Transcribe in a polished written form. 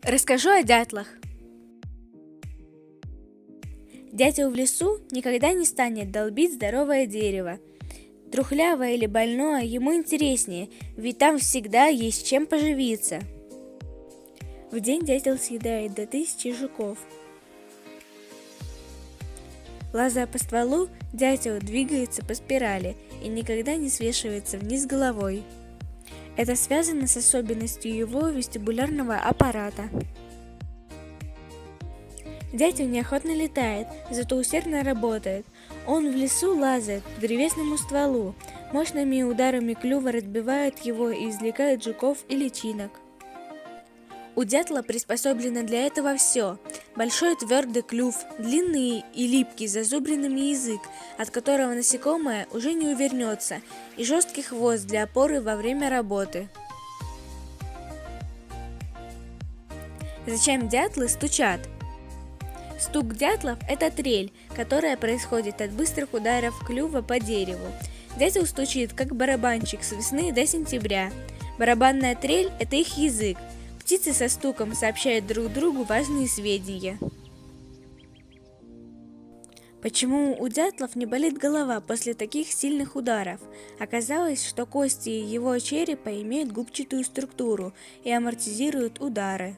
Расскажу о дятлах. Дятел в лесу никогда не станет долбить здоровое дерево. Трухлявое или больное ему интереснее, ведь там всегда есть чем поживиться. В день дятел съедает до 1000 жуков. Лазая по стволу, дятел двигается по спирали и никогда не свешивается вниз головой. Это связано с особенностью его вестибулярного аппарата. Дятел неохотно летает, зато усердно работает. Он в лесу лазает по древесному стволу, мощными ударами клюва разбивает его и извлекает жуков и личинок. У дятла приспособлено для этого все. Большой твердый клюв, длинный и липкий с зазубренным язык, от которого насекомое уже не увернется, и жесткий хвост для опоры во время работы. Зачем дятлы стучат? Стук дятлов – это трель, которая происходит от быстрых ударов клюва по дереву. Дятел стучит, как барабанщик, с весны до сентября. Барабанная трель – это их язык. Птицы со стуком сообщают друг другу важные сведения. Почему у дятлов не болит голова после таких сильных ударов? Оказалось, что кости его черепа имеют губчатую структуру и амортизируют удары.